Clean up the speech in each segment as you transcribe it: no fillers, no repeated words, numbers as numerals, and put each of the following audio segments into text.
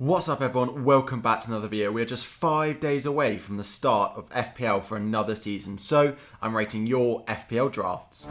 What's up everyone, welcome back to another video. We're just 5 days away from the start of FPL for another season, so I'm rating your FPL drafts.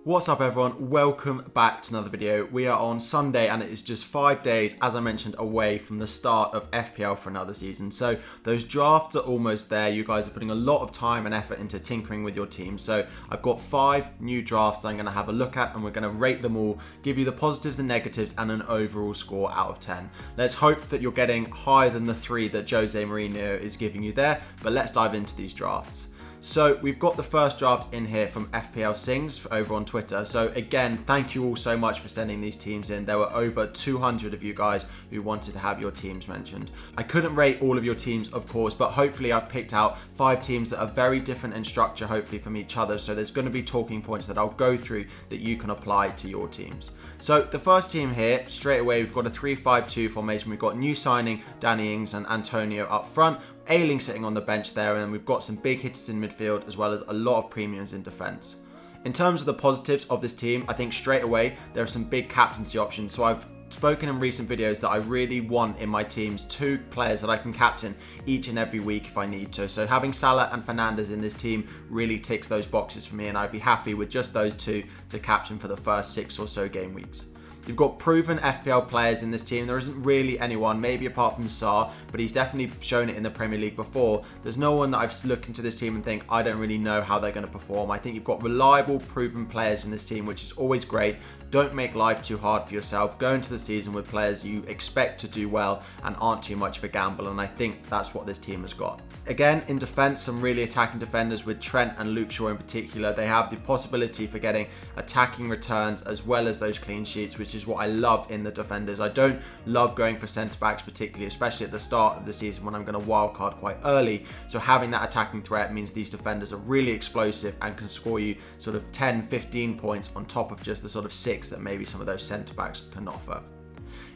What's up everyone, welcome back to another video. We are on Sunday and it is just 5 days, as I mentioned, away from the start of FPL for another season. So those drafts are almost there. You guys are putting a lot of time and effort into tinkering with your team. So I've got 5 new drafts that I'm going to have a look at and we're going to rate them all, give you the positives and negatives and an overall score out of 10. Let's hope that you're getting higher than the 3 that Jose Mourinho is giving you there, but let's dive into these drafts. So we've got the first draft in here from FPLTIPZ over on Twitter. So again, thank you all so much for sending these teams in. There were over 200 of you guys who wanted to have your teams mentioned. I couldn't rate all of your teams, of course, but hopefully I've picked out 5 teams that are very different in structure, hopefully from each other. So there's going to be talking points that I'll go through that you can apply to your teams. So the first team here, straight away, we've got a 3-5-2 formation. We've got new signing Danny Ings and Antonio up front. Ayling sitting on the bench there, and then we've got some big hitters in midfield as well as a lot of premiums in defence. In terms of the positives of this team, I think straight away there are some big captaincy options. So I've spoken in recent videos that I really want in my teams 2 players that I can captain each and every week if I need to. So having Salah and Fernandes in this team really ticks those boxes for me, and I'd be happy with just those 2 to captain for the first 6 or so game weeks. You've got proven FPL players in this team. There isn't really anyone, maybe apart from Saar, but he's definitely shown it in the Premier League before. There's no one that I've looked into this team and think, I don't really know how they're going to perform. I think you've got reliable, proven players in this team, which is always great. Don't make life too hard for yourself. Go into the season with players you expect to do well and aren't too much of a gamble, and I think that's what this team has got. Again, in defence, some really attacking defenders with Trent and Luke Shaw in particular. They have the possibility for getting attacking returns as well as those clean sheets, which is what I love in the defenders. I don't love going for centre-backs particularly, especially at the start of the season when I'm going to wildcard quite early. So having that attacking threat means these defenders are really explosive and can score you sort of 10, 15 points on top of just the sort of 6 that maybe some of those centre-backs can offer.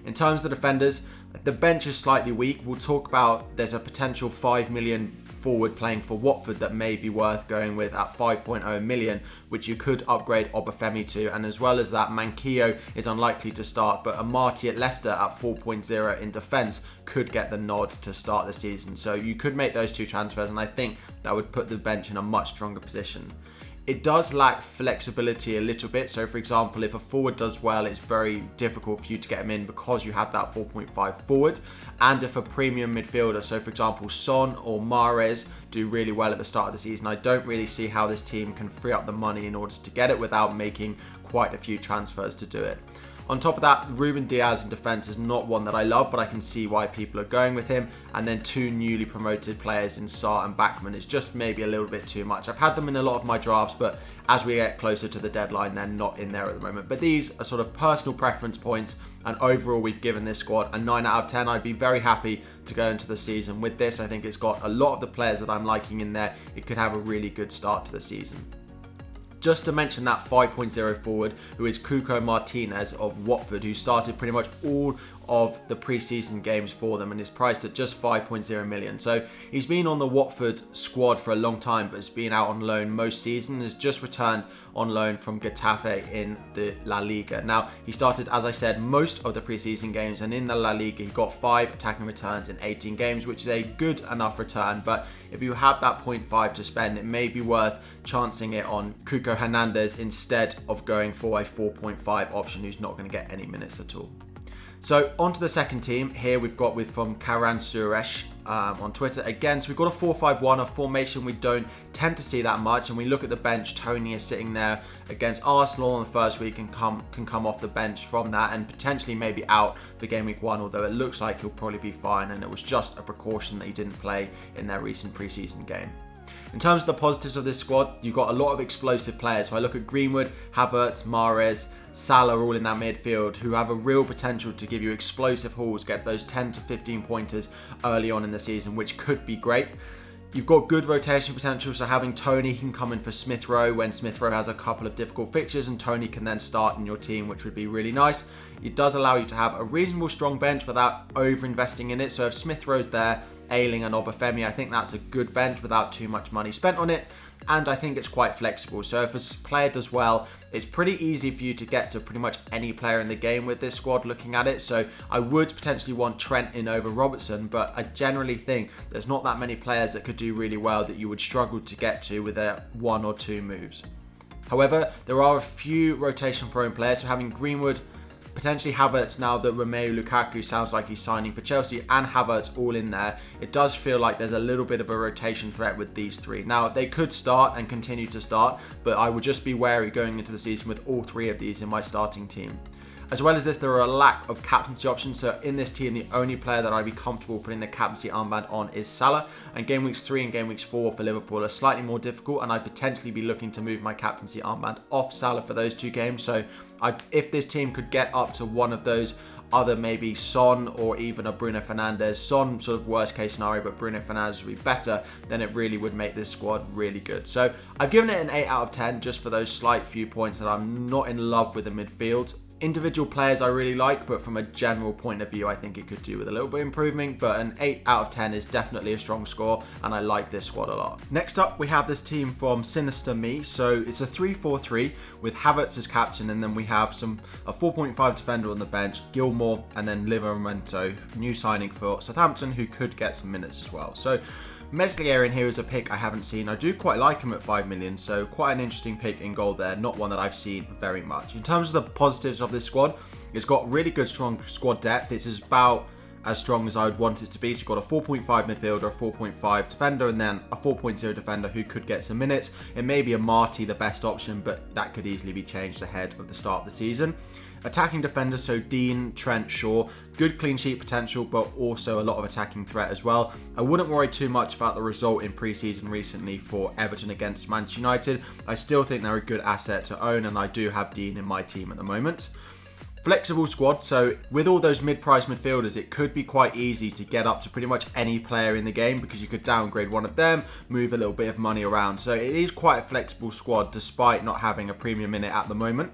In terms of the defenders, the bench is slightly weak. We'll talk about there's a potential 5 million forward playing for Watford that may be worth going with at 5.0 million, which you could upgrade Obafemi to. And as well as that, Manquillo is unlikely to start, but Amati at Leicester at 4.0 in defence could get the nod to start the season. So you could make those 2 transfers, and I think that would put the bench in a much stronger position. It does lack flexibility a little bit. So for example, if a forward does well, it's very difficult for you to get him in because you have that 4.5 forward. And if a premium midfielder, so for example, Son or Mahrez do really well at the start of the season, I don't really see how this team can free up the money in order to get it without making quite a few transfers to do it. On top of that, Ruben Diaz in defence is not one that I love, but I can see why people are going with him. And then 2 newly promoted players in Saar and Backman is just maybe a little bit too much. I've had them in a lot of my drafts, but as we get closer to the deadline, they're not in there at the moment. But these are sort of personal preference points, and overall we've given this squad a 9 out of 10. I'd be very happy to go into the season with this. I think it's got a lot of the players that I'm liking in there. It could have a really good start to the season. Just to mention that 5.0 forward, who is Cuco Martinez of Watford, who started pretty much all of the pre-season games for them and is priced at just 5.0 million. So he's been on the Watford squad for a long time, but has been out on loan most season, has just returned on loan from Getafe in the La Liga. Now, he started, as I said, most of the pre-season games, and in the La Liga, he got 5 attacking returns in 18 games, which is a good enough return. But if you have that 0.5 to spend, it may be worth chancing it on Cuco Hernandez instead of going for a 4.5 option who's not going to get any minutes at all. So on to the second team. Here we've got from Karan Suresh on Twitter again. So we've got a 4-5-1, a formation we don't tend to see that much. And we look at the bench, Tony is sitting there against Arsenal on the first week and can come off the bench from that and potentially maybe out for game week 1, although it looks like he'll probably be fine. And it was just a precaution that he didn't play in their recent preseason game. In terms of the positives of this squad, you've got a lot of explosive players. So I look at Greenwood, Havertz, Mahrez, Salah all in that midfield who have a real potential to give you explosive hauls, get those 10 to 15 pointers early on in the season, which could be great. You've got good rotation potential, so having Tony can come in for Smith Rowe when Smith Rowe has a couple of difficult fixtures, and Tony can then start in your team, which would be really nice. It does allow you to have a reasonable strong bench without over-investing in it. So if Smith Rowe's there, Ayling and Obafemi, I think that's a good bench without too much money spent on it. and I think it's quite flexible. So if a player does well, it's pretty easy for you to get to pretty much any player in the game with this squad looking at it. So I would potentially want Trent in over Robertson, but I generally think there's not that many players that could do really well that you would struggle to get to with their 1 or 2 moves. However, there are a few rotation-prone players, so having Greenwood, potentially Havertz, now that Romelu Lukaku sounds like he's signing for Chelsea, and Havertz all in there, it does feel like there's a little bit of a rotation threat with these three. Now, they could start and continue to start, but I would just be wary going into the season with all 3 of these in my starting team. As well as this, there are a lack of captaincy options. So in this team, the only player that I'd be comfortable putting the captaincy armband on is Salah. And game weeks 3 and game weeks 4 for Liverpool are slightly more difficult, and I'd potentially be looking to move my captaincy armband off Salah for those 2 games. So if this team could get up to one of those, other maybe Son or even a Bruno Fernandes. Son sort of worst case scenario, but Bruno Fernandes would be better, then it really would make this squad really good. So I've given it an 8 out of 10 just for those slight few points that I'm not in love with the midfield. Individual players I really like, but from a general point of view, I think it could do with a little bit of improving, but an 8 out of 10 is definitely a strong score, and I like this squad a lot. Next up, we have this team from Sinister Me. So it's a 3-4-3 with Havertz as captain, and then we have a 4.5 defender on the bench, Gilmour, and then Livramento, new signing for Southampton, who could get some minutes as well. So Meslier in here is a pick I haven't seen. I do quite like him at 5 million, so quite an interesting pick in goal there. Not one that I've seen very much. In terms of the positives of this squad, it's got really good, strong squad depth. This is about as strong as I would want it to be. So you've got a 4.5 midfielder, a 4.5 defender, and then a 4.0 defender who could get some minutes. It may be a Marty the best option, but that could easily be changed ahead of the start of the season. Attacking defenders, so Dean, Trent, Shaw, good clean sheet potential, but also a lot of attacking threat as well. I wouldn't worry too much about the result in pre-season recently for Everton against Manchester United. I still think they're a good asset to own, and I do have Dean in my team at the moment. Flexible squad, so with all those mid-price midfielders, it could be quite easy to get up to pretty much any player in the game because you could downgrade one of them, move a little bit of money around. So it is quite a flexible squad despite not having a premium in it at the moment.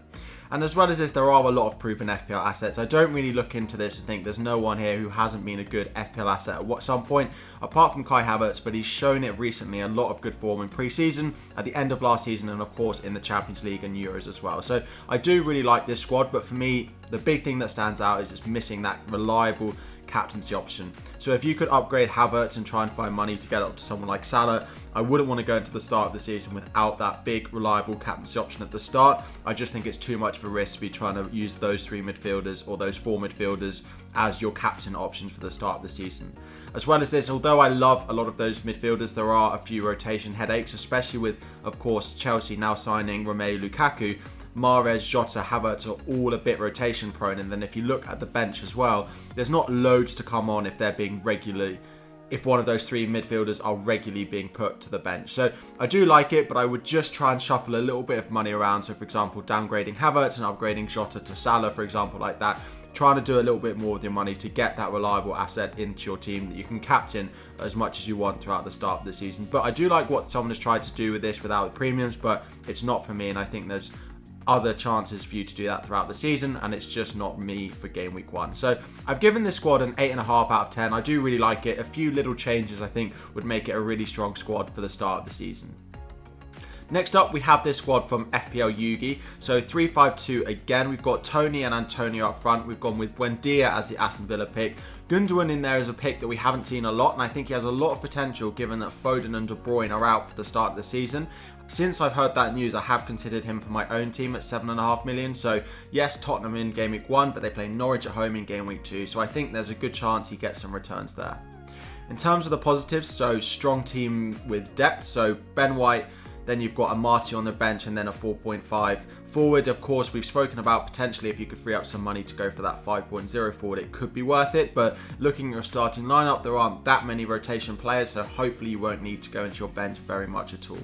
And as well as this, there are a lot of proven FPL assets. I don't really look into this and think there's no one here who hasn't been a good FPL asset at some point, apart from Kai Havertz, but he's shown it recently, a lot of good form in pre-season, at the end of last season, and of course in the Champions League and Euros as well. So I do really like this squad, but for me, the big thing that stands out is it's missing that reliable captaincy option. So if you could upgrade Havertz and try and find money to get up to someone like Salah, I wouldn't want to go into the start of the season without that big reliable captaincy option at the start. I just think it's too much of a risk to be trying to use those 3 midfielders or those 4 midfielders as your captain options for the start of the season. As well as this, although I love a lot of those midfielders, there are a few rotation headaches, especially with, of course, Chelsea now signing Romelu Lukaku. Mahrez, Jota, Havertz are all a bit rotation prone, and then if you look at the bench as well, there's not loads to come on if they're being regularly, if one of those 3 midfielders are regularly being put to the bench. So I do like it, but I would just try and shuffle a little bit of money around. So for example, downgrading Havertz and upgrading Jota to Salah, for example, like that. Trying to do a little bit more with your money to get that reliable asset into your team that you can captain as much as you want throughout the start of the season. But I do like what someone has tried to do with this without the premiums, but it's not for me, and I think there's other chances for you to do that throughout the season, and it's just not me for game week 1. So I've given this squad an 8.5 out of 10. I do really like it. A few little changes I think would make it a really strong squad for the start of the season. Next up, we have this squad from FPL Yugi. So 3-5-2 again. We've got Tony and Antonio up front. We've gone with Buendia as the Aston Villa pick. Gundogan in there is a pick that we haven't seen a lot, and I think he has a lot of potential given that Foden and De Bruyne are out for the start of the season. Since I've heard that news, I have considered him for my own team at 7.5 million. So yes, Tottenham in game week 1, but they play Norwich at home in game week 2. So I think there's a good chance he gets some returns there. In terms of the positives, so strong team with depth. So Ben White, then you've got a Marty on the bench, and then a 4.5 forward. Of course, we've spoken about potentially if you could free up some money to go for that 5.0 forward, it could be worth it. But looking at your starting lineup, there aren't that many rotation players, so hopefully you won't need to go into your bench very much at all.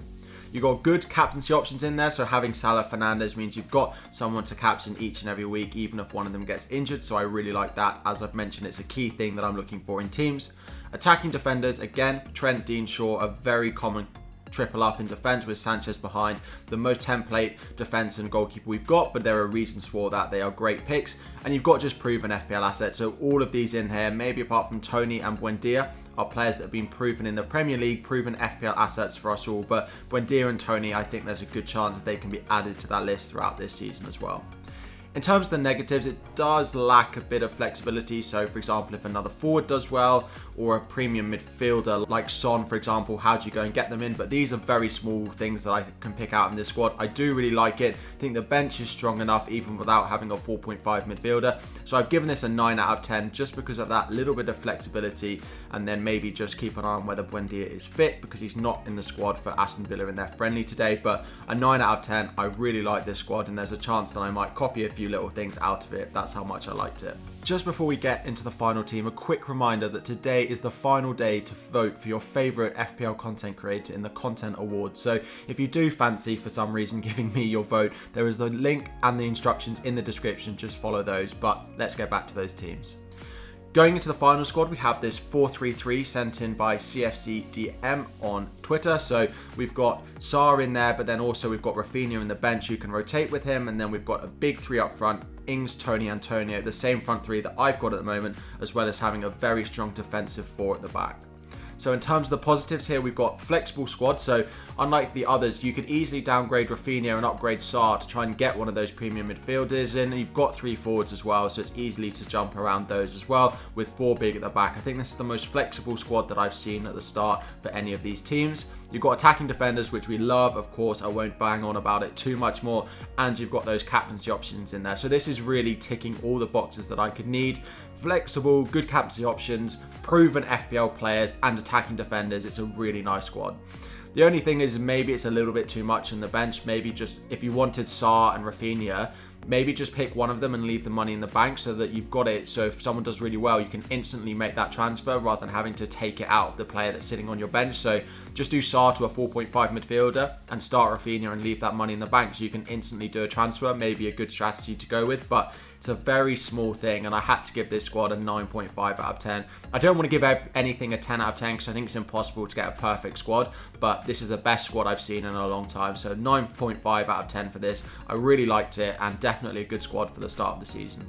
You've got good captaincy options in there, so having Salah, Fernandes means you've got someone to captain each and every week, even if one of them gets injured, so I really like that. As I've mentioned, it's a key thing that I'm looking for in teams. Attacking defenders, again, Trent, Dean, Shaw are very common triple up in defense with Sanchez behind. The most template defense and goalkeeper we've got, but there are reasons for that. They are great picks, and you've got just proven FPL assets. So all of these in here, maybe apart from Tony and Buendia, are players that have been proven in the Premier League, proven FPL assets for us all. But Buendia and Tony, I think there's a good chance that they can be added to that list throughout this season as well. In terms of the negatives, it does lack a bit of flexibility. So, for example, if another forward does well, or a premium midfielder like Son, for example, how do you go and get them in? But these are very small things that I can pick out in this squad. I do really like it. I think the bench is strong enough even without having a 4.5 midfielder. So I've given this a 9 out of 10 just because of that little bit of flexibility, and then maybe just keep an eye on whether Buendia is fit because he's not in the squad for Aston Villa in their friendly today. But a 9 out of 10, I really like this squad, and there's a chance that I might copy a few little things out of it. That's how much I liked it. Just before we get into the final team, a quick reminder that today is the final day to vote for your favourite FPL content creator in the Content Awards. So if you do fancy, for some reason, giving me your vote, there is the link and the instructions in the description. Just follow those. But let's get back to those teams. Going into the final squad, we have this 4-3-3 sent in by CFCDM on Twitter. So we've got Sarr in there, but then also we've got Rafinha in the bench who can rotate with him. And then we've got a big three up front, Ings, Tony, Antonio, the same front three that I've got at the moment, as well as having a very strong defensive four at the back. So in terms of the positives here, we've got flexible squad. So unlike the others, you could easily downgrade Rafinha and upgrade Sarr to try and get one of those premium midfielders in. And you've got 3 forwards as well, so it's easily to jump around those as well with 4 big at the back. I think this is the most flexible squad that I've seen at the start for any of these teams. You've got attacking defenders, which we love, of course. I won't bang on about it too much more. And you've got those captaincy options in there. So this is really ticking all the boxes that I could need. Flexible, good captaincy options, proven FPL players, and attacking defenders. It's a really nice squad. The only thing is maybe it's a little bit too much on the bench. Maybe just if you wanted Sarr and Rafinha, maybe just pick one of them and leave the money in the bank so that you've got it. So if someone does really well, you can instantly make that transfer rather than having to take it out of the player that's sitting on your bench. So just do Sarr to a 4.5 midfielder and start Rafinha and leave that money in the bank so you can instantly do a transfer. Maybe a good strategy to go with, but it's a very small thing, and I had to give this squad a 9.5 out of 10. I don't want to give anything a 10 out of 10 because I think it's impossible to get a perfect squad, but this is the best squad I've seen in a long time. So 9.5 out of 10 for this. I really liked it, and definitely a good squad for the start of the season.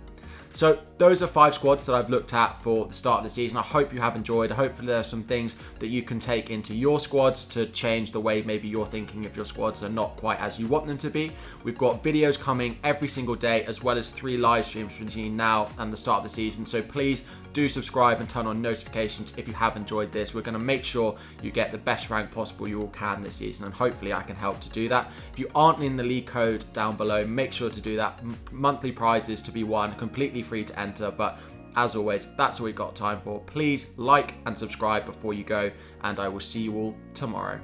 So those are 5 squads that I've looked at for the start of the season. I hope you have enjoyed. Hopefully there are some things that you can take into your squads to change the way maybe you're thinking if your squads are not quite as you want them to be. We've got videos coming every single day, as well as 3 live streams between now and the start of the season. So please do subscribe and turn on notifications if you have enjoyed this. We're going to make sure you get the best rank possible you all can this season, and hopefully I can help to do that. If you aren't in the league code down below, make sure to do that. Monthly prizes to be won, completely free to enter. But as always, that's all we've got time for. Please like and subscribe before you go, and I will see you all tomorrow.